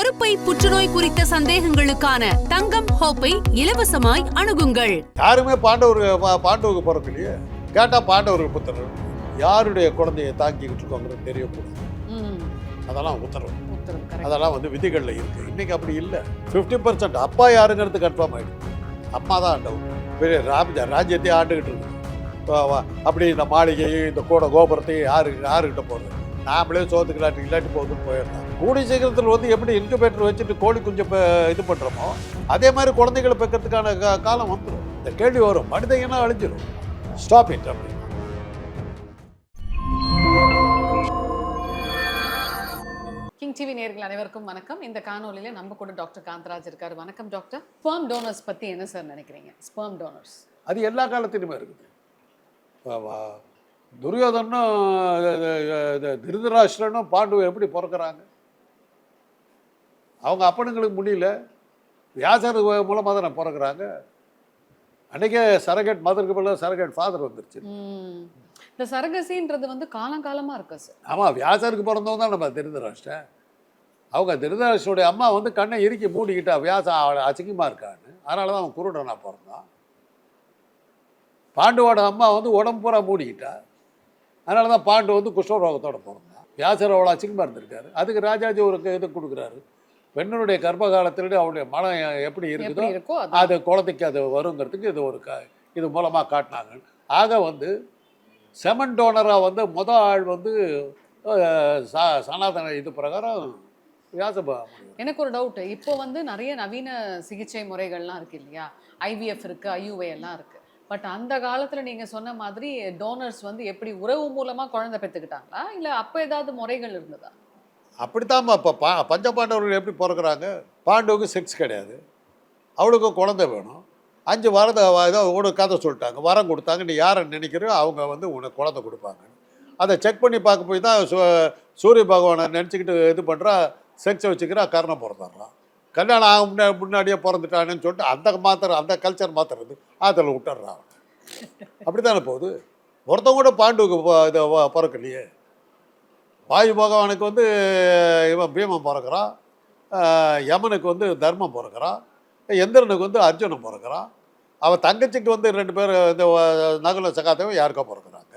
கருப்பை புற்றுநோய் குறித்த சந்தேகங்களுக்கான தங்கம் ஹோப்பை இலவசமாய் அணுகுங்கள். யாருமே பாண்டவருக்கு பிறக்கலையே. கேட்டா பாண்டவருக்கு புத்திரர் யாருடைய குழந்தையை தாங்கிக்கிட்டு இருக்கோங்கிறது தெரியக்கூடாது. அதெல்லாம் உத்தரவு, அதெல்லாம் விதிகளில் இருக்கு. இன்னைக்கு அப்படி இல்லை. 50% அப்பா யாருங்கிறது கன்ஃபார்ம் ஆயிடுது. அம்மா தான் பெரிய ராஜ்யத்தையும் ஆண்டுகிட்டு இருக்கு. அப்படி இந்த மாளிகையும் இந்த கோபுரத்தையும் யாருக்கிட்ட போகிறது? நாமளே சோத்துக்கு இல்லாட்டி போகுதுன்னு போயிடலாம். கூடிய சீக்கிரத்தில் எப்படி இன்குபேட்டர் வச்சுட்டு கோழி குஞ்சு இது பண்ணுறோமோ அதே மாதிரி குழந்தைகளை பெக்கிறதுக்கான காலம் வந்துடும். இந்த கேள்வி வரும், மனிதங்கன்னா அழிஞ்சிடும். ஸ்டாப் இட் அப்படி. கிங் டிவி நேயர்கள் அனைவருக்கும் வணக்கம். இந்த காணொலியில நம்ம கூட டாக்டர் காந்தராஜ் இருக்காரு. வணக்கம் டாக்டர். ஸ்பெர்ம் டோனர்ஸ் பத்தி என்ன சார் நினைக்கிறீங்க? ஸ்பெர்ம் டோனர்ஸ் அது எல்லா காலத்திலுமே இருக்குது. துரியோதனும் திருதராஷ்டிரனும் பாண்டு எப்படி பிறக்கிறாங்க? அவங்க அப்பனுங்களுக்கு முடியல, வியாசர் மூலமாக தான் பிறக்கிறாங்க. அன்றைக்கே சரகேட் மதருக்கு பதிலாக சரகேட் ஃபாதர் வந்துருச்சு. இந்த சரகசின்றது காலங்காலமாக இருக்கு சார். ஆமாம், வியாசருக்கு பிறந்தவங்க தான் நம்ம திருதராஷ்டிரன். அவங்க திருதராஷ்டிரோடைய அம்மா கண்ணை இறுக்கி மூடிக்கிட்டா வியாசம் அசிங்கமாக இருக்கான்னு, அதனால தான் அவன் குருடனாக பிறந்தான். பாண்டுவோட அம்மா உடம்பு பூரா மூடிக்கிட்டா, அதனால தான் பாண்டு குஷ்டரோகத்தோடு பிறந்தான். வியாசர் அவ்வளோ அசிங்கமாக இருந்திருக்காரு. அதுக்கு ராஜாஜி ஒரு இது கொடுக்குறாரு, பெண்ணுடைய கர்ப்ப காலத்திலே அவருடைய மனம் எப்படி இருக்குதோ அது குழந்தைக்கு அது வருங்கிறதுக்கு இது மூலமாக காட்டினாங்க. ஆக செமன் டோனராக மொதல் ஆள் சனாதன இது பிரகாரம் வியாசபா. எனக்கு ஒரு டவுட், இப்போ நிறைய நவீன சிகிச்சை முறைகள்லாம் இருக்கு இல்லையா? ஐவிஎஃப் இருக்கு, ஐயுஐ எல்லாம் இருக்கு. பட் அந்த காலத்தில் நீங்கள் சொன்ன மாதிரி டோனர்ஸ் எப்படி உறவு மூலமாக குழந்தை பெற்றுக்கிட்டாங்களா, இல்லை அப்போ ஏதாவது முறைகள் இருந்ததா? அப்படித்தான். இப்போ பஞ்சபாண்டவர்கள் எப்படி பிறக்கிறாங்க? பாண்டுவுக்கு செக்ஸ் கிடையாது, அவளுக்கு குழந்தை வேணும். 5 வாரத்தை ஏதோ ஒரு கதை சொல்லிட்டாங்க, வரம் கொடுத்தாங்க. நீ யாரை நினைக்கிறோ அவங்க உனக்கு குழந்தை கொடுப்பாங்க. அதை செக் பண்ணி பார்க்க போய் தான் சூரிய பகவானை நினச்சிக்கிட்டு இது பண்ணுறா, செக்ஸை வச்சுக்கிறா, கர்ணம் பிறந்துடுறான். கல்யாணம் ஆக முன்னாடியே பிறந்துட்டானேன்னு சொல்லிட்டு அந்த கல்ச்சர் மாற்றுறது அதில் விட்டுறான். அப்படி தானே போகுது. ஒருத்தவங்க கூட பாண்டுவுக்கு இதை பிறக்கலையே. வாயு பகவானுக்கு இவன் பீமன் பிறக்கிறான், யமனுக்கு தர்மம் பிறக்கிறான், எந்திரனுக்கு அர்ஜுனன் பிறக்கிறான். அவன் தங்கச்சிக்கு 2 பேர் இந்த நகுல சகாதேவன் யாருக்கோ பிறக்கிறாங்க.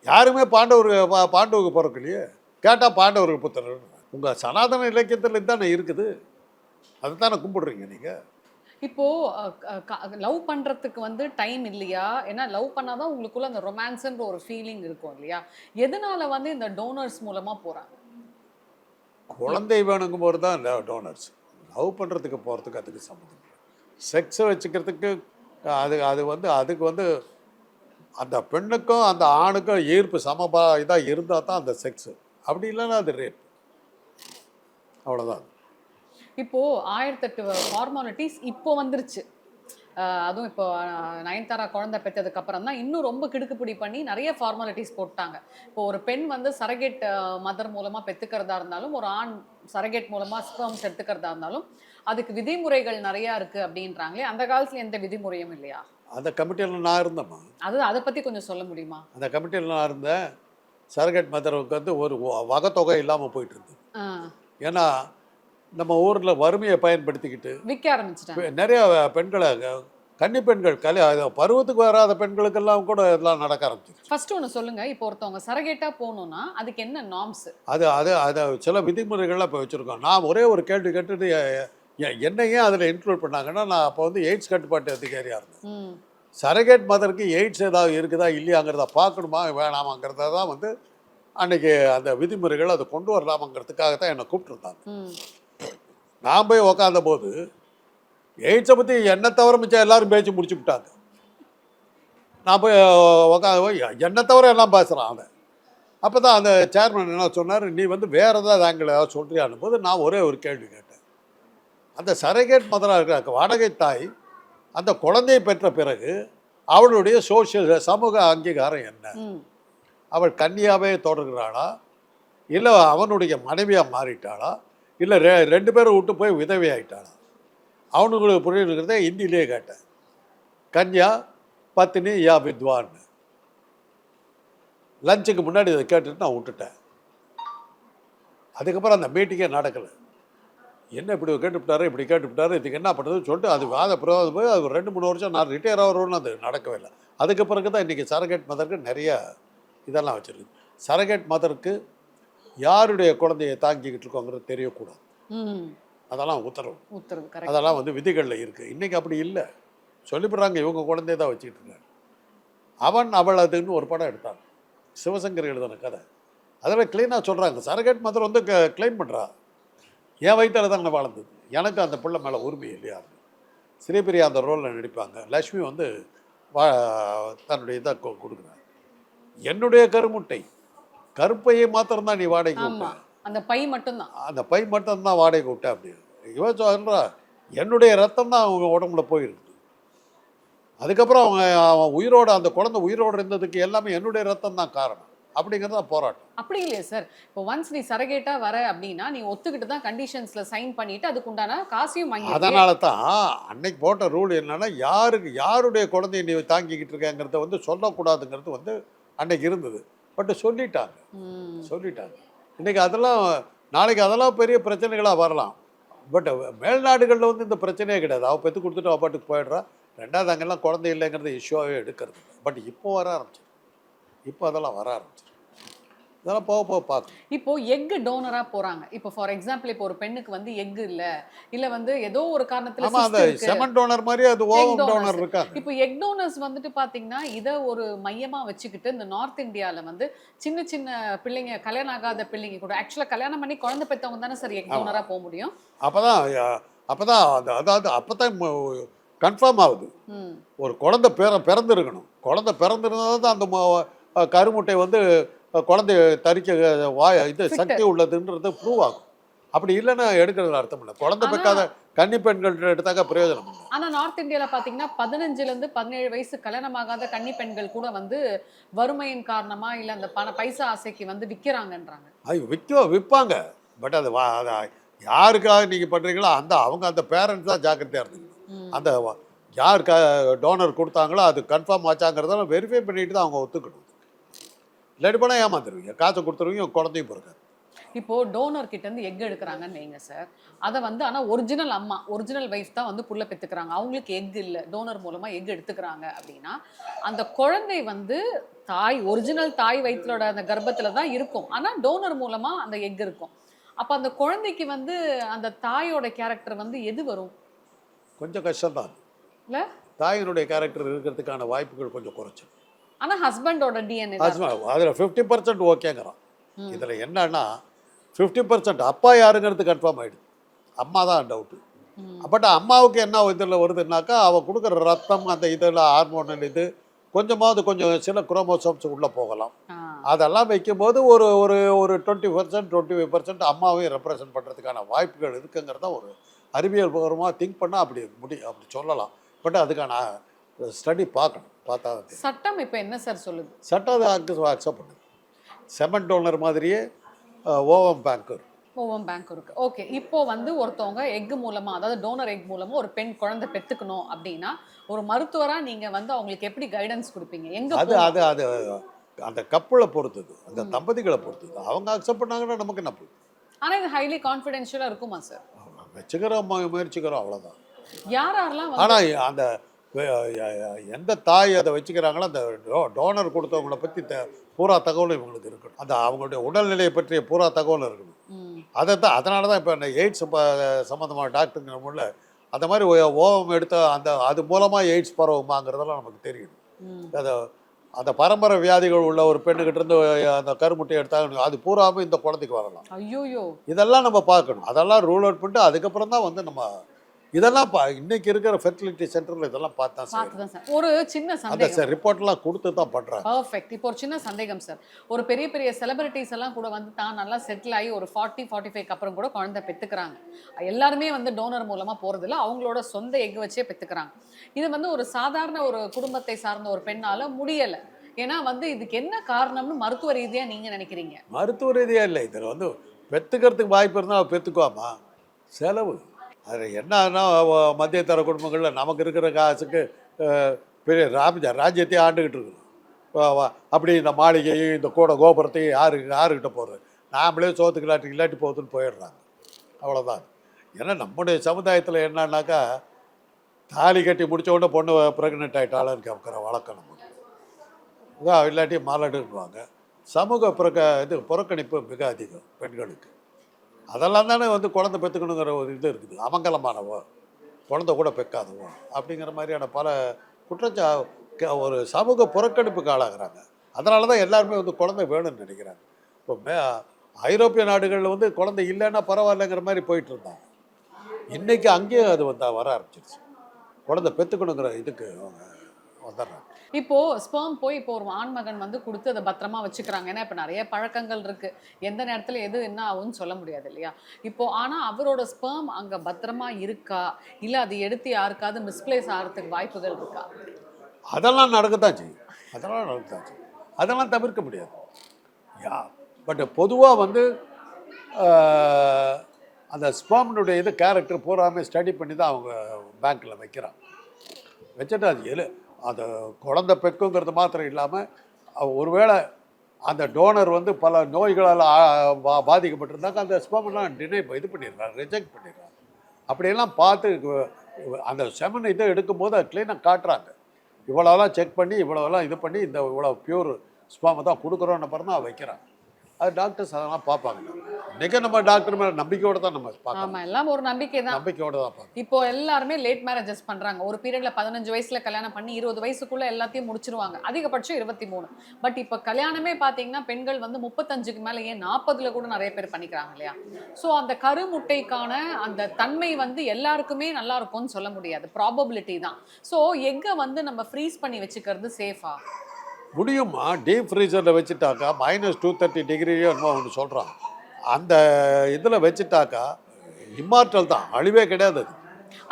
யாருமே பாண்டுவுக்கு பிறக்கலையே. கேட்டால் பாண்டவருக்கு புத்திரர். உங்கள் சனாதன இலக்கியத்தில் தானே இருக்குது, அதுதானே கும்பிடுறீங்க நீங்கள். இப்போது லவ் பண்ணுறதுக்கு டைம் இல்லையா? ஏன்னா லவ் பண்ணாதான் உங்களுக்குள்ள அந்த ரொமான்ஸ்ன்ற ஒரு ஃபீலிங் இருக்கும் இல்லையா? எதனால இந்த டோனர்ஸ் மூலமாக போகிறாங்க? குழந்தை வேணுங்கும் போது தான் டோனர்ஸ். லவ் பண்ணுறதுக்கு போகிறதுக்கு அதுக்கு சம்மந்தம். செக்ஸை வச்சுக்கிறதுக்கு அதுக்கு அந்த பெண்ணுக்கும் அந்த ஆணுக்கும் ஈர்ப்பு இதாக இருந்தால் தான் அந்த செக்ஸு. அப்படி இல்லைன்னா அது ரேப். அவ்வளோதான். இப்போது 1008 ஃபார்மாலிட்டிஸ் இப்போ வந்துருச்சு. அதுவும் இப்போ நயன்தாரா குழந்தை பெற்றதுக்கு அப்புறம் தான் இன்னும் ரொம்ப கிடுக்குப்பிடி பண்ணி நிறைய ஃபார்மாலிட்டிஸ் போட்டாங்க. இப்போ ஒரு பெண் சரகேட் மதர் மூலமாக பெற்றுக்கிறதா இருந்தாலும், ஒரு ஆண் சரகேட் மூலமாக ஸ்பெர்ம்ஸ் எடுத்துக்கிறதா இருந்தாலும் அதுக்கு விதிமுறைகள் நிறையா இருக்குது அப்படின்றாங்களே. அந்த காலத்தில் எந்த விதிமுறையும் இல்லையா? அந்த கமிட்டியில் நான் இருந்தேம்மா. அதை பற்றி கொஞ்சம் சொல்ல முடியுமா? அந்த கமிட்டியில் நான் இருந்தேன். சரகேட் மதருக்கு ஒரு வகைத்தொகை இல்லாமல் போயிட்டு இருந்தது. ஏன்னா நம்ம ஊரில் வறுமையை பயன்படுத்திக்கிட்டு விற்க ஆரம்பிச்சிட்டாங்க. நிறைய பெண்களை, கன்னி பெண்கள், பருவத்துக்கு வராத பெண்களுக்கெல்லாம் கூட இதெல்லாம் நடக்க ஆரம்பிச்சிருச்சு. ஃபர்ஸ்ட் ஒன்று சொல்லுங்க, இப்போ ஒருத்தவங்க சரகேட்டாக போகணுன்னா அதுக்கு என்ன நார்ம்ஸ்? அது சில விதிமுறைகள்லாம் இப்போ வச்சுருக்கோம். நான் ஒரே ஒரு கேள்வி கேட்டுட்டு என்னையே அதில் இன்க்ளூட் பண்ணாங்கன்னா, நான் அப்போ எய்ட்ஸ் கட்டுப்பாட்டு அதிகாரியாக இருந்தேன். சரகேட் மதருக்கு எய்ட்ஸ் ஏதாவது இருக்குதா இல்லையாங்கிறத பார்க்கணுமா வேணாமாங்கிறத தான் அன்றைக்கி அந்த விதிமுறைகள் அதை கொண்டு வரலாமாங்கிறதுக்காக தான் என்னை கூப்பிட்டுருந்தாங்க. நான் போய் உக்காந்த போது எய்ட்ஸை பற்றி என்னை தவிர மிச்சம் எல்லோரும் பேச்சு முடிச்சு விட்டாங்க. நான் போய் உக்காந்து என்னை தவிர எல்லாம் பேசுகிறான் அவன். அப்போ தான் அந்த சேர்மன் என்ன சொன்னார், நீ வேறு ஏதாவது ஆங்கிள் ஏதாவது சொல்கிறியான்னு போது நான் ஒரே ஒரு கேள்வி கேட்டேன். அந்த சரகேட் மதராக இருக்கிற வாடகை தாய் அந்த குழந்தையை பெற்ற பிறகு அவளுடைய சமூக அங்கீகாரம் என்ன? அவள் கன்னியாவே தொடர்கிறாளா, இல்லை அவனுடைய மனைவியாக மாறிட்டாளா, இல்லை 2 பேரும் விட்டு போய் விதவை ஆகிட்டாளா? அவனுங்களுக்கு புரியுங்கிறத ஹிந்திலேயே கேட்டேன். கன்யா பத்னி யா வித்வான். லஞ்சுக்கு முன்னாடி இதை கேட்டுட்டு நான் விட்டுட்டேன். அதுக்கப்புறம் அந்த மீட்டிங்கே நடக்கலை. என்ன இப்படி கேட்டுவிட்டாரு இதுக்கு என்ன பண்ணுறதுன்னு சொல்லிட்டு அது வாத பிரவாதம் போய் அது 2-3 வருஷம் நான் ரிட்டையர் ஆகிறோன்னு அது நடக்கவே இல்லை. அதுக்கு பிறகு தான் இன்றைக்கி சரகேட் மதருக்கு நிறைய இதெல்லாம் வச்சுருக்கு. சரகேட் மதருக்கு யாருடைய குழந்தையை தாங்கிக்கிட்டு இருக்கோங்கிறது தெரியக்கூடாது. அதெல்லாம் உத்தரவு அதெல்லாம் வந்து விதிகளில் இருக்குது. இன்றைக்கி அப்படி இல்லை, சொல்லிவிடுறாங்க இவங்க குழந்தைய தான் வச்சுக்கிட்டு இருக்காங்க. அவன் அவள் அதுன்னு ஒரு படம் எடுத்தாங்க, சிவசங்கர் எழுதின கதை. அதில் க்ளீனாக சொல்கிறாங்க சரகேட் மதர் வந்து க்ளைம் பண்ணுறா என் வயிற்றில் தான் வளர்ந்தது, எனக்கு அந்த பிள்ளை மேலே உரிமை இல்லையா. ஸ்ரீபிரியா அந்த ரோலில் நடிப்பாங்க. லக்ஷ்மி வந்து தன்னுடைய இதை கொடுக்குறாங்க. என்னுடைய கருமுட்டை கருப்பையை மாத்திரம்தான் நீ வாடகைக்கு விட்ட, அந்த பை மட்டும்தான், அந்த பை மட்டும்தான் வாடகைக்கு விட்ட அப்படின்னு இவன் சொல்கிறா. என்னுடைய ரத்தம் தான் அவங்க உடம்புல போயிருக்கு. அதுக்கப்புறம் அவன் உயிரோடு அந்த குழந்தை உயிரோடு இருந்ததுக்கு எல்லாமே என்னுடைய ரத்தம் தான் காரணம் அப்படிங்கிறது தான் போராட்டம். அப்படி இல்லையே சார், இப்போ ஒன்ஸ் நீ சரகேட்டா வர அப்படின்னா நீ ஒத்துக்கிட்டு தான் கண்டிஷன்ஸ்ல சைன் பண்ணிட்டு அதுக்கு உண்டான காசையும் வாங்கி. அதனால தான் அன்னைக்கு போட்ட ரூல் என்னன்னா யாருடைய குழந்தைய நீ தாங்கிக்கிட்டு இருக்கங்கிறத வந்து சொல்லக்கூடாதுங்கிறது வந்து அன்னைக்கு இருந்தது. பட் சொல்லிட்டாங்க. இன்னைக்கு அதெல்லாம் நாளைக்கு அதெல்லாம் பெரிய பிரச்சனைகளாக வரலாம். பட் மேல்நாடுகளில் வந்து இந்த பிரச்சனையே கிடையாது. அவள் பெற்று கொடுத்துட்டு அவள் பாட்டுக்கு போயிடுறா. ரெண்டாவது அங்கெல்லாம் குழந்தை இல்லைங்கிறது இஷ்யூவாகவே எடுக்கிறது. பட் இப்போ வர ஆரம்பிச்சு, இப்போ அதெல்லாம் வர ஆரம்பிச்சு, இதெல்லாம் போக பார்க்கணும். இப்போ எக் டோனரா போறாங்க. இப்போ ஃபார் எக்ஸாம்பிள் இப்போ ஒரு பெண்ணுக்கு வந்து எக் இல்ல வந்து ஏதோ ஒரு காரணத்துல அந்த செமன் டோனர் மாதிரி அது ஓவம் டோனர் இருக்காங்க. இப்போ எக் டோனர்ஸ் வந்துட்டு பாத்தீங்கன்னா இத ஒரு மையமா வச்சுக்கிட்டு இந்த நார்த் இந்தியால வந்து சின்ன சின்ன பிள்ளைங்க, கல்யாணம் ஆகாத பிள்ளைங்க கூட ஆக்சுவலா கல்யாணம் பண்ணி குழந்தை பெற்றவங்க தானே சார் எக் டோனரா போக முடியும். அப்பதான் அதாவது அப்பதான் கன்ஃபார்ம் ஆகுது. ஒரு குழந்தை பிறந்திருக்கணும். குழந்தை பிறந்திருந்தா தான் அந்த கருமுட்டை வந்து குழந்தை தரிக்க சக்தி உள்ளதுன்றது ப்ரூவ் ஆகும். அப்படி இல்லைன்னா எடுக்கிறது அர்த்தம் இல்லை. குழந்தை பெற்காத கன்னி பெண்கள் எடுத்தாக்க பிரயோஜனம் இல்லை. ஆனா நார்த் இந்தியால பாத்தீங்கன்னா 15 இருந்து 17 வயசு கல்யாணம் ஆகாத கன்னி பெண்கள் கூட வந்து வறுமையின் காரணமா இல்ல அந்த பைசா ஆசைக்கு வந்து விற்கிறாங்கன்றாங்க. விற்பாங்க. பட் அது யாருக்காக நீங்க பண்றீங்களோ அவங்க அந்த பேரண்ட்ஸ் தான் ஜாக்கிரதையா இருந்தீங்க. அந்த யார் டோனர் கொடுத்தாங்களோ அது கன்ஃபார்ம் ஆச்சாங்கிறதெல்லாம் வெரிஃபை பண்ணிட்டு தான் அவங்க ஒத்துக்கணும். இல்லாட்டி போனால் ஏமாந்துருவீங்க, காசை கொடுத்துருவீங்க, குழந்தையும் பிறக்காது. இப்போ டோனர் கிட்ட இருந்து எக் எடுக்கிறாங்கன்னு வைங்க சார், அதை வந்து ஆனால் ஒரிஜினல் வைஃப் தான் வந்து புள்ள பெற்றுக்கிறாங்க, அவங்களுக்கு எக் இல்லை, டோனர் மூலமாக எக் எடுத்துக்கிறாங்க அப்படின்னா அந்த குழந்தை வந்து ஒரிஜினல் தாய் வயிற்றோட அந்த கர்ப்பத்தில் தான் இருக்கும், ஆனால் டோனர் மூலமாக அந்த எக் இருக்கும். அப்போ அந்த குழந்தைக்கு வந்து அந்த தாயோட கேரக்டர் வந்து எது வரும்? கொஞ்சம் கஷ்டம்தான் இல்லை, தாயினுடைய கேரக்டர் இருக்கிறதுக்கான வாய்ப்புகள் கொஞ்சம் குறைச்சி. ஆனால் ஹஸ்பண்டோட டிஎன்ஏ அதில் 50% ஓகேங்கிறான். இதில் என்னன்னா 50% அப்பா யாருங்கிறது கன்ஃபார்ம் ஆகிடுது, அம்மா தான் டவுட்டு. பட் அம்மாவுக்கு என்ன இதில் வருதுன்னாக்கா அவள் கொடுக்குற ரத்தம் அந்த இதில் ஹார்மோனல் இது கொஞ்சம் சில குரோமோசோம்ஸ் உள்ளே போகலாம். அதெல்லாம் வைக்கும்போது ஒரு 20% 25% அம்மாவையும் ரெப்ரசன்ட் பண்ணுறதுக்கான வாய்ப்புகள் இருக்குங்கிறத ஒரு அறிவியல் பூர்வமாக திங்க் பண்ணால் அப்படி சொல்லலாம். பட் அதுக்கான ஸ்டடி பார்க்கணும். பார்த்தா சட்டம் இப்போ என்ன சார் சொல்லுது? சட்டம் அதை அக்செப்ட் பண்ணுது. செமன் டோனர் மாதிரியே ஓவம் பேங்க் இருக்கு. ஓகே, இப்போ வந்து ஒருத்தவங்க எக் மூலமா, அதாவது டோனர் எக் மூலமா ஒரு பெண் குழந்தை பெற்றுக்கணும் அப்படின்னா ஒரு மருத்துவராக நீங்கள் வந்து அவங்களுக்கு எப்படி கைடன்ஸ் கொடுப்பீங்க? அது அந்த கப்பலை பொறுத்தது, அந்த தம்பதிகளை பொறுத்தது. அவங்க அக்செப்ட் பண்ணாங்கன்னா நமக்கு என்ன போகுது. ஆனால் இது ஹைலி கான்ஃபிடென்ஷியலாக இருக்குமா சார்? முயற்சிக்கிறோம் அவ்வளோதான். யாரெல்லாம் ஆனால் அந்த எந்த தாய் அதை வச்சுக்கிறாங்களோ அந்த டோனர் கொடுத்தவங்களை பற்றி பூரா தகவலும் இவங்களுக்கு இருக்கணும். அந்த அவங்களுடைய உடல்நிலையை பற்றிய பூரா தகவலும் இருக்கணும். அதனால தான் இப்போ இந்த எய்ட்ஸ் சம்மந்தமான டாக்டருங்கிற முள்ள அந்த மாதிரி ஓவம் எடுத்த அது மூலமாக எய்ட்ஸ் பரவுமாங்கிறதெல்லாம் நமக்கு தெரியணும். அந்த பரம்பரை வியாதிகள் உள்ள ஒரு பெண்ணுகிட்ட இருந்து அந்த கருமுட்டையை எடுத்தாங்க, அது பூராமல் இந்த குழந்தைக்கு வரலாம். ஐயோ, இதெல்லாம் நம்ம பார்க்கணும். அதெல்லாம் ரூல் அவுட் பண்ணிட்டு அதுக்கப்புறம் தான் வந்து நம்ம இதெல்லாம் இன்னைக்கு இருக்கிற ஃபெர்டிலிட்டி சென்டர்ல இதெல்லாம் பார்த்தா சார் ஒரு சின்ன சந்தேகம் சார், ரிப்போர்ட்லாம் கொடுத்து தான் பண்றாங்க. பெர்ஃபெக்ட். இப்போ ஒரு சின்ன சந்தேகம் சார், ஒரு பெரிய செலிபிரிட்டிஸ் எல்லாம் கூட வந்து தான் நல்லா செட்டில் ஆகி ஒரு 40-45 அப்புறம் கூட குழந்தை பெற்றுக்கிறாங்க. எல்லாருமே வந்து டோனர் மூலமா போறதில்ல, அவங்களோட சொந்த எக் வச்சே பெற்றுக்கிறாங்க. இது வந்து ஒரு சாதாரண ஒரு குடும்பத்தை சார்ந்த ஒரு பெண்ணால முடியலை. ஏன்னா வந்து இதுக்கு என்ன காரணம்னு மருத்துவ ரீதியா நீங்க நினைக்கிறீங்க? மருத்துவ ரீதியா இல்லை, இதில் வந்து பெற்றுக்கிறதுக்கு வாய்ப்பு இருந்தால் பெற்றுக்குவாமா, செலவு. அது என்னன்னா மத்திய தர குடும்பங்களில் நமக்கு இருக்கிற காசுக்கு பெரிய ராஜ்யத்தையும் ஆண்டுக்கிட்டு இருக்குது. அப்படி இந்த மாளிகையும் இந்த கூட கோபுரத்தையும் யாருக்கிட்ட போகிறது, நாமளே சோத்துக்கு இல்லாட்டி போகுதுன்னு போயிடுறாங்க. அவ்வளோதான். ஏன்னா நம்முடைய சமுதாயத்தில் என்னன்னாக்கா தாலி கட்டி முடிச்ச உடனே பொண்ணு ப்ரெக்னென்ட் ஆகிட்டாலும் கேட்குற வழக்கம் நமக்கு. இல்லாட்டி மாலாடுவாங்க. சமூக புறக்கணிப்பு மிக அதிகம் பெண்களுக்கு. அதெல்லாம் தானே வந்து குழந்தை பெற்றுக்கணுங்கிற ஒரு இது இருக்குது. அமங்கலமானவோ, குழந்தை கூட பெக்காதவோ அப்படிங்கிற மாதிரியான பல ஒரு சமூக புறக்கணிப்புக்கு ஆளாகிறாங்க. அதனால தான் எல்லாருமே வந்து குழந்தை வேணும்னு நினைக்கிறாங்க. இப்போ ஐரோப்பிய நாடுகளில் வந்து குழந்தை இல்லைன்னா பரவாயில்லைங்கிற மாதிரி போயிட்டு இருந்தாங்க. இன்றைக்கி அங்கேயும் அது வர ஆரம்பிச்சிருச்சு. குழந்தை பெற்றுக்கணுங்கிற இதுக்கு அவங்க வந்துடுறாங்க. இப்போ ஸ்பெர்ம் போய் இப்போ ஒரு ஆண்மகன் வந்து கொடுத்து அதை பத்திரமா வச்சுக்கிறாங்க. ஏன்னா இப்போ நிறைய பழக்கங்கள் இருக்கு, எந்த நேரத்தில் எது என்ன ஆகும்னு சொல்ல முடியாது இல்லையா? இப்போ ஆனால் அவரோட ஸ்பெர்ம் அங்கே பத்திரமா இருக்கா, இல்லை அது எடுத்து யாருக்காவது மிஸ்பிளேஸ் ஆகிறதுக்கு வாய்ப்புகள் இருக்கா? அதெல்லாம் நடக்கத்தான் செய்யும். அதெல்லாம் தவிர்க்க முடியாது. பட் பொதுவாக வந்து அந்த ஸ்பெர்ம்னுடைய இது கேரக்டர் பூராமே ஸ்டடி பண்ணி தான் அவங்க பேங்க்கில் வைக்கிறாங்க. வச்சுட்டு அது குழந்தை பெக்குங்கிறது மாத்திரம் இல்லாமல் ஒருவேளை அந்த டோனர் வந்து பல நோய்களால் பாதிக்கப்பட்டிருந்தாங்க, அந்த ஸ்பெர்ம்லாம் இது பண்ணிடுறாங்க, ரிஜெக்ட் பண்ணிடுறாங்க. அப்படியெல்லாம் பார்த்து அந்த செமன் இதை எடுக்கும்போது அது க்ளீனாக காட்டுறாங்க. இவ்வளோலாம் செக் பண்ணி இவ்வளோலாம் இது பண்ணி இவ்வளோ பியூர் ஸ்பெர்மை தான் கொடுக்குறோன்னு அப்புறம் தான் வைக்கிறாங்க. அது டாக்டர்ஸ் அதெல்லாம் பார்ப்பாங்க. இன்றைக்கி நம்ம டாக்டர் மேலே நம்பிக்கையோடு தான் நம்ம பார்க்கலாம். ஆமாம், எல்லாம் ஒரு நம்பிக்கை தான். நம்பிக்கையோடு தான் பார்ப்போம். இப்போ எல்லாருமே லேட் மேரேஜஸ் பண்ணுறாங்க. ஒரு பீரியடில் 15 வயசில் கல்யாணம் பண்ணி 20 வயசுக்குள்ளே எல்லாத்தையும் முடிச்சிருவாங்க. அதிகபட்சம் 23. பட் இப்போ கல்யாணமே பார்த்தீங்கன்னா பெண்கள் வந்து 35க்கு மேலே, ஏன் 40ல் கூட நிறைய பேர் பண்ணிக்கிறாங்க இல்லையா? ஸோ அந்த கருமுட்டைக்கான அந்த தன்மை வந்து எல்லாருக்குமே நல்லா இருக்கும்னு சொல்ல முடியாது, ப்ராபபிலிட்டி தான். ஸோ எக்கை வந்து நம்ம ஃப்ரீஸ் பண்ணி வச்சுக்கிறது சேஃபா? முடியுமா? டீப் ஃப்ரீசரில் வச்சுட்டாக்கா -230 டிகிரியோ என்னமோ ஒன்று சொல்கிறான். அந்த இதில் வச்சுட்டாக்கா இம்மார்டல் தான், அழிவே கிடையாது.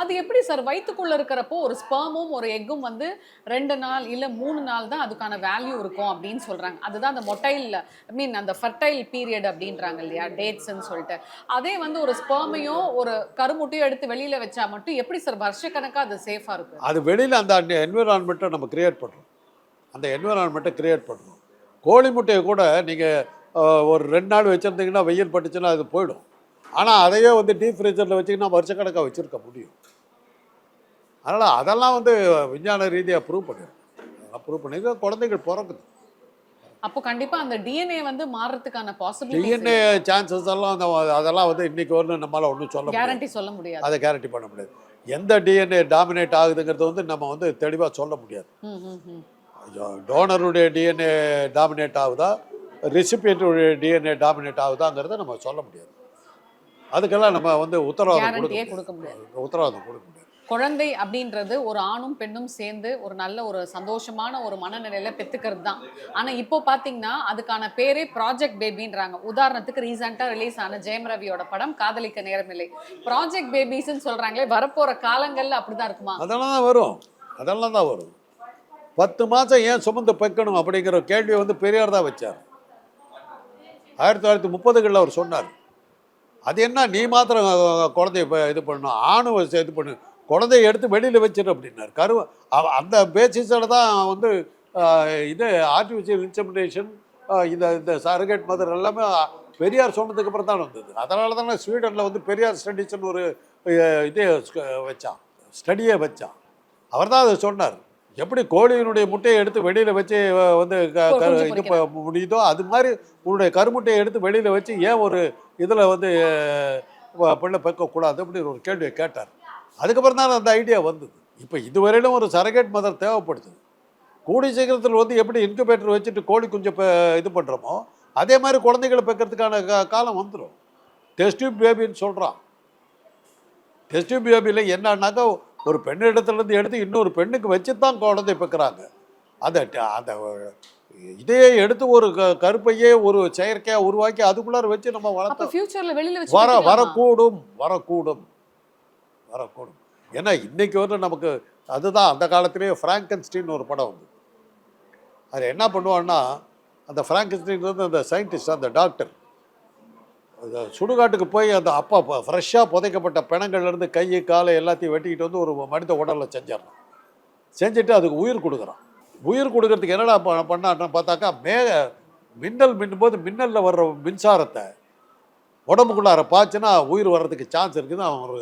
அது எப்படி சார் வயிற்றுக்குள்ளே இருக்கிறப்போ ஒரு ஸ்பெர்மும் ஒரு எக்கும் வந்து 2 நாள் இல்லை 3 நாள் தான் அதுக்கான வேல்யூ இருக்கும் அப்படின்னு சொல்கிறாங்க. அதுதான் அந்த மொட்டைல் அந்த ஃபர்டைல் பீரியட் அப்படின்றாங்க இல்லையா, டேட்ஸ்ன்னு சொல்லிட்டு. அதே வந்து ஒரு ஸ்பெர்மையும் ஒரு கருமுட்டையும் எடுத்து வெளியில் வச்சா மட்டும் எப்படி சார் வருஷக்கணக்காக அது சேஃபாக இருக்கும்? அது வெளியில் அந்த என்விரான்மெண்ட்டை நம்ம கிரியேட் பண்ணுறோம். அந்த என்விரான்மெண்ட்டை கிரியேட் பண்ணணும். கோழி முட்டையை கூட நீங்கள் ஒரு 2 நாள் வச்சுருந்தீங்கன்னா வெயில் பட்டுச்சுன்னா அது போயிடும். ஆனால் அதையே வந்து டீப் ஃப்ரீசரில் வச்சிங்கன்னா வருஷக்கணக்காக வச்சுருக்க முடியும். அதனால் அதெல்லாம் வந்து விஞ்ஞான ரீதியாக ப்ரூவ் பண்ணி குழந்தைகள் பிறக்குது. அப்போ கண்டிப்பாக அந்த டிஎன்ஏ வந்து மாறுறதுக்கான பாசிபிலிட்டி, டிஎன்ஏ சான்சஸ் எல்லாம் அதெல்லாம் வந்து இன்றைக்கி வந்து நம்மளால் ஒன்றும் கேரண்டி சொல்ல முடியாது. அதை கேரண்டி பண்ண முடியாது. எந்த டிஎன்ஏ டாமினேட் ஆகுதுங்கிறது வந்து நம்ம வந்து தெளிவாக சொல்ல முடியாது. டோனருடைய டிஎன்ஏ டாமினேட் ஆகுதா, ரெசிபியன்ட்டுடைய டிஎன்ஏ டாமினேட் ஆகுதாங்கிறத நம்ம சொல்ல முடியாது. அதுக்கெல்லாம் நம்ம வந்து உத்தரவாதம் கொடுக்க முடியாது. குழந்தை அப்படின்றது ஒரு ஆணும் பெண்ணும் சேர்ந்து ஒரு நல்ல ஒரு சந்தோஷமான ஒரு மனநிலையில பெற்றுக்கிறது தான். ஆனால் இப்போ பார்த்தீங்கன்னா அதுக்கான பேரே ப்ராஜெக்ட் பேபின்றாங்க. உதாரணத்துக்கு ரீசெண்டாக ரிலீஸ் ஆன ஜெயம் ரவியோட படம் காதலிக்க நேரமில்லை, ப்ராஜெக்ட் பேபிஸ்ன்னு சொல்கிறாங்களே, வரப்போகிற காலங்களில் அப்படி தான் இருக்குமா? அதெல்லாம் தான் வரும். 10 மாதம் ஏன் சுமந்து பெக்கணும் அப்படிங்கிற கேள்வியை வந்து பெரியார் தான் வச்சார். 1930களில் அவர் சொன்னார். அது என்ன நீ மாத்திரம் குழந்தைய இது பண்ணணும், ஆணும் இது பண்ணு, குழந்தைய எடுத்து வெளியில் வச்சிரு அப்படின்னார். அந்த பேசிஸில் தான் வந்து இது ஆர்டிஃபிஷியல் இன்செமினேஷன், இந்த சரகேட் மதர் எல்லாமே பெரியார் சொன்னதுக்கு அப்புறம் தான் வந்தது. அதனால தானே ஸ்வீடனில் வந்து பெரியார் ஸ்டடீஸ்ன்னு ஒரு ஸ்டடியே வச்சான். அவர் தான் அதை சொன்னார். எப்படி கோழியினுடைய முட்டையை எடுத்து வெளியில் வச்சு வந்து இது முடியுதோ அது மாதிரி உன்னுடைய கருமுட்டையை எடுத்து வெளியில் வச்சு ஏன் ஒரு இதில் வந்து பிள்ளை பெக்கக்கூடாது அப்படின்னு ஒரு கேள்வியை கேட்டார். அதுக்கப்புறம் தான் அந்த ஐடியா வந்தது. இப்போ இதுவரையிலும் ஒரு சரகேட் மதர் தேவைப்படுது. கூடிய சீக்கிரத்தில் வந்து எப்படி இன்குபேட்டர் வச்சுட்டு கோழி குஞ்சை இது பண்ணுறோமோ அதே மாதிரி குழந்தைகளை பெக்கிறதுக்கான காலம் வந்துடும். டெஸ்ட் டியூப் பேபின்னு சொல்கிறான். டெஸ்ட் டியூப் பேபியில் என்னன்னாக்கா ஒரு பெண்ணிடத்துலேருந்து எடுத்து இன்னொரு பெண்ணுக்கு வச்சு தான் குழந்தை பெக்கிறாங்க. அந்த இதையே எடுத்து ஒரு கருப்பையே ஒரு செயற்கையாக உருவாக்கி அதுக்குள்ளார வச்சு நம்ம வரக்கூடும். ஏன்னா இன்னைக்கு வந்து நமக்கு அதுதான் அந்த காலத்திலேயே ஃப்ராங்கன்ஸ்டீன் ஒரு படம் வந்து அது என்ன பண்ணுவான்னா, அந்த ஃப்ராங்கன்ஸ்டீன் வந்து அந்த சயின்டிஸ்ட், அந்த டாக்டர் சுடுகாட்டுக்கு போய் அந்த அப்பா ஃப்ரெஷ்ஷாக புதைக்கப்பட்ட பிணங்கள்லேருந்து கை காலை எல்லாத்தையும் வெட்டிக்கிட்டு வந்து ஒரு மனித உடலில் செஞ்சிடறான். செஞ்சுட்டு அதுக்கு உயிர் கொடுக்குறான். உயிர் கொடுக்கறதுக்கு என்னடா பண்ணான்னு பார்த்தாக்கா மின்னல் மின்னும்போது மின்னலில் வர்ற மின்சாரத்தை உடம்புக்குள்ளார பாய்ச்சுன்னா உயிர் வர்றதுக்கு சான்ஸ் இருக்குதுன்னு அவன் ஒரு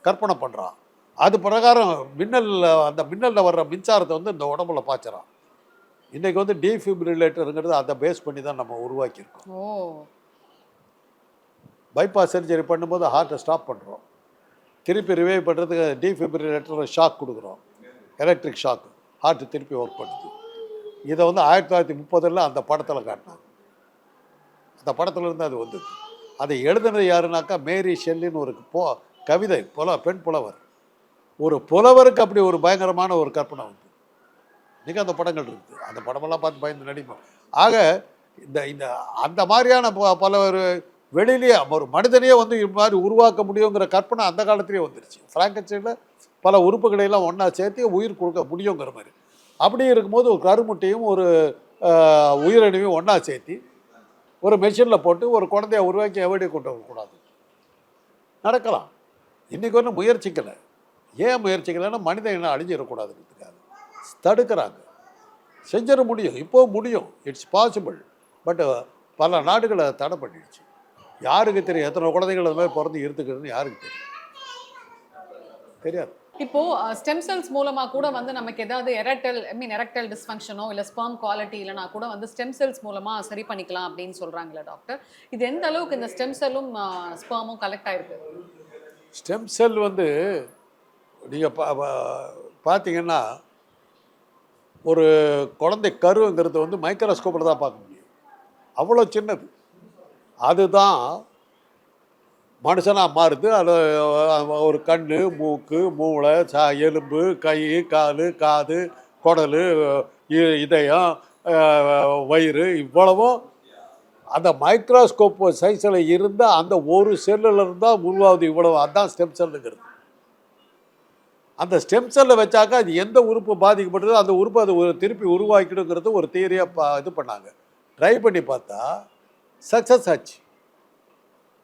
கற்பனை பண்ணுறான். அது பிரகாரம் அந்த மின்னலில் வர்ற மின்சாரத்தை வந்து இந்த உடம்புல பாய்ச்சுறான். இன்றைக்கி வந்து டீஃபிப்ரிலேட்டருங்கிறது அதை பேஸ் பண்ணி தான் நம்ம உருவாக்கியிருக்கோம். பைபாஸ் சர்ஜரி பண்ணும்போது ஹார்ட்டை ஸ்டாப் பண்ணுறோம், திருப்பி ரிவைவ் பண்ணுறதுக்கு டீஃபிப்ரிலேட்டர் ஷாக் கொடுக்குறோம், எலக்ட்ரிக் ஷாக், ஹார்ட்டு திருப்பி ஒர்க் பண்ணுது. இதை வந்து 1930 அந்த படத்தில் காட்டினாங்க. அந்த படத்தில் இருந்து அது வந்தது. அதை எழுதுனது யாருனாக்கா மேரி ஷெல்லின்னு ஒரு கவிதை பெண் புலவர். ஒரு புலவருக்கு அப்படி ஒரு பயங்கரமான ஒரு கற்பனை வந்து இன்றைக்கி அந்த படங்கள் இருக்குது. அந்த படமெல்லாம் பார்த்து பயந்து நடிப்போம். ஆக இந்த அந்த மாதிரியான பல ஒரு வெளியிலேயே ஒரு மனிதனையே வந்து இது மாதிரி உருவாக்க முடியுங்கிற கற்பனை அந்த காலத்திலே வந்துருச்சு. ஃப்ராங்கன்ஸ்டைனில் பல உறுப்புகளையெல்லாம் ஒன்றா சேர்த்து உயிர் கொடுக்க முடியுங்கிற மாதிரி. அப்படி இருக்கும்போது ஒரு கருமுட்டையும் ஒரு உயிரணுவையும் ஒன்றா சேர்த்து ஒரு மெஷினில் போட்டு ஒரு குழந்தைய உருவாக்கி எவடி கொண்டு வரக்கூடாது. நடக்கலாம். இன்றைக்கி ஒன்றும் முயற்சிக்கலை. ஏன் முயற்சிக்கலைன்னா மனித இனம் அழிஞ்சிடக்கூடாதுங்கிறதுக்காக தடுக்கிறாங்க. செஞ்சிட முடியும், இப்போ முடியும், இட்ஸ் பாசிபிள். பட் பல நாடுகளை தடை பண்ணிடுச்சு. யாருக்கு தெரியும் எத்தனை குழந்தைகள் அது மாதிரி பிறந்து இருந்துக்கிறதுன்னு யாருக்கு தெரியும்? தெரியாது. இப்போ ஸ்டெம் செல்ஸ் மூலமா கூட வந்து நமக்கு ஏதாவது எரெக்டைல் டிஸ்ஃபங்க்ஷனோ இல்லை ஸ்பெர்ம் குவாலிட்டி இல்லைனா கூட வந்து ஸ்டெம் செல்ஸ் மூலமா சரி பண்ணிக்கலாம் அப்படின்னு சொல்றாங்களே டாக்டர், இது எந்த அளவுக்கு இந்த ஸ்டெம் செல்லும் ஸ்பெர்மும் கலெக்ட் ஆயிருக்கு? ஸ்டெம் செல் வந்து நீங்கள் பார்த்தீங்கன்னா ஒரு குழந்தை கருங்கிறது வந்து மைக்ரோஸ்கோப்பில் தான் பார்க்க முடியும். அவ்வளோ சின்னது. அதுதான் மனுஷனாக மாறுது. அது ஒரு கண், மூக்கு, மூளை, எலும்பு, கை, கால், காது, குடல், இதயம், வயிறு, இவ்வளவும் அந்த மைக்ரோஸ்கோப் சைஸில் இருந்த அந்த ஒரு செல்லில் இருந்தால் உருவாகுது. இவ்வளவு அதுதான் ஸ்டெம் செல்லுங்கிறது. அந்த ஸ்டெம் செல்லை வச்சாக்கா அது எந்த உறுப்பு பாதிக்கப்பட்டதோ அந்த உறுப்பு அது திருப்பி உருவாக்கிடுங்கிறது ஒரு தியரியாக இது பண்ணாங்க. ட்ரை பண்ணி பார்த்தா சக்ஸஸ் ஆச்சு.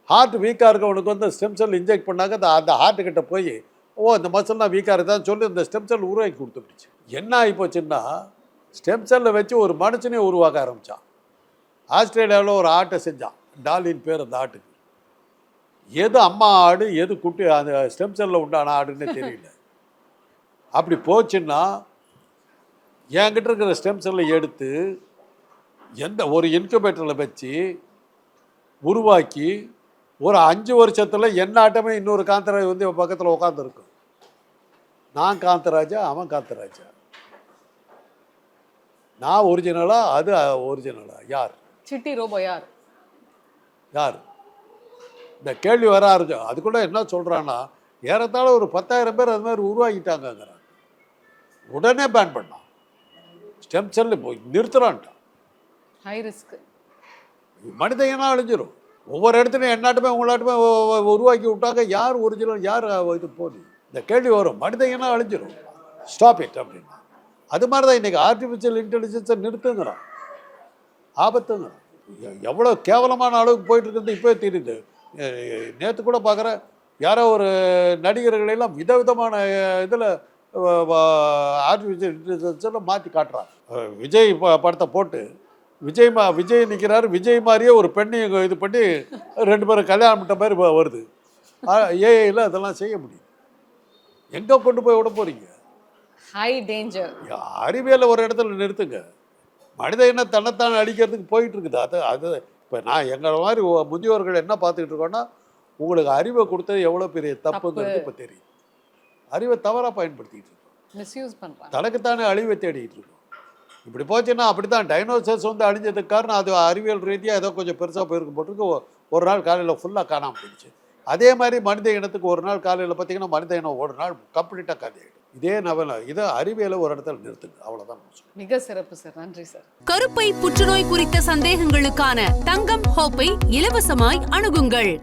ஹார்ட் வீக்காக இருக்கவனுக்கு வந்து ஸ்டெம் செல் இன்ஜெக்ட் பண்ணாங்க. அந்த ஹார்ட்டுக்கிட்ட போய் இந்த மசில்லாம் வீக்காக இருக்குதான்னு சொல்லி இந்த ஸ்டெம் செல் உருவாக்கி கொடுத்துருச்சு. என்ன ஆகி போச்சுன்னா ஸ்டெம் செல்லை வச்சு ஒரு மனுஷனே உருவாக்க ஆரம்பித்தான். ஆஸ்திரேலியாவில் ஒரு ஆட்டை செஞ்சான். டாலின் பேர் அந்த ஆட்டுக்கு. எது அம்மா ஆடு எது குட்டி அந்த ஸ்டெம் செல்லில் உண்டான ஆடுன்னே தெரியல. அப்படி போச்சுன்னா என்கிட்ட இருக்கிற ஸ்டெம் செல்லை எடுத்து ஒரு இன்குபேட்டரில் வச்சு உருவாக்கி ஒரு 5 வருஷத்தில் என்ன ஆட்டமே இன்னொரு காந்தராஜ் வந்து பக்கத்தில் உட்காந்துருக்கும். நான் காந்தராஜா, அவன் காந்தராஜா. நான் ஒரிஜினலா, அது ஒரிஜினலா? யார் சிட்டி ரோபோ? யார் இந்த கேள்வி வர ஆரம்பிச்சோம். அதுக்குள்ள என்ன சொல்கிறான்னா ஏறத்தாழ ஒரு 10,000 பேர் அது மாதிரி உருவாக்கிட்டாங்கிறாங்க. உடனே பேன் பண்ணான். ஸ்டெம் செல் போய் நிறுத்துறான்ட்டான். High risk. மனித இனம் அழிஞ்சிடும். ஒவ்வொரு இடத்துலையும் என்னாட்டுமே உங்களாட்டுமே உருவாக்கி விட்டாங்க. யார் ஒரிஜினல், யார் இது போகுது? இந்த கேள்வி வரும். மனித இனம் அழிஞ்சிடும். ஸ்டாப் இட் அப்படின்னா. அது மாதிரி தான் இன்றைக்கி ஆர்டிஃபிஷியல் இன்டெலிஜென்ஸை நிறுத்துங்கிறான். ஆபத்துங்கிறான். எவ்வளோ கேவலமான அளவுக்கு போயிட்டு இருக்கிறது இப்போயே தெரியுது. நேற்று கூட பார்க்குறேன், யாரோ ஒரு நடிகர்களெல்லாம் விதவிதமான இதில் ஆர்டிஃபிஷியல் இன்டெலிஜென்ஸில் மாற்றி காட்டுறான். விஜய் படத்தை போட்டு விஜய் நிற்கிறாரு. விஜய் மாதிரியே ஒரு பெண்ணையும் இது பண்ணி 2 பேரும் கல்யாணம் பண்ண மாதிரி வருது. ஏஐயில் அதெல்லாம் செய்ய முடியும். எங்கே கொண்டு போய் விட போகிறீங்க? High danger. அறிவியலை ஒரு இடத்துல நிறுத்துங்க. மனித இனம் தன்னைத்தான் அடிக்கிறதுக்கு போயிட்டு இருக்குது. அது இப்போ நான் எங்களை மாதிரி முதியோர்கள் என்ன பார்த்துக்கிட்டு இருக்கோன்னா உங்களுக்கு அறிவை கொடுத்தது எவ்வளோ பெரிய தப்புங்கிறது இப்போ தெரியும். அறிவை தவறாக பயன்படுத்திக்கிட்டு இருக்கோம். மிஸ்யூஸ் பண்ணுறோம். தனக்குத்தானே அழிவை தேடிக்கிட்டு இருக்கோம். இப்படி போச்சுன்னா அப்படி தான் டைனோசர்ஸ் வந்து அழிஞ்சதுக்கு காரணம் அது அறிவியல் ரீதியாக ஏதோ கொஞ்சம் பெருசாக போயிருக்கும் போட்டுருக்கு. ஒரு நாள் காலையில் ஃபுல்லாக காணாமல் போயிடுச்சு. அதே மாதிரி மனித இனத்துக்கு ஒரு நாள் காலையில் பார்த்தீங்கன்னா மனித இனம் ஒரு நாள் கம்ப்ளீட்டாக கதையிடும். இதே நவல இதை அறிவியலை ஒரு இடத்துல நிறுத்துங்க. அவ்வளோதான். மிக சிறப்பு சார். நன்றி சார். கருப்பை புற்றுநோய் குறித்த சந்தேகங்களுக்கான தங்கம் ஹோப்பை இலவசமாய் அணுகுங்கள்.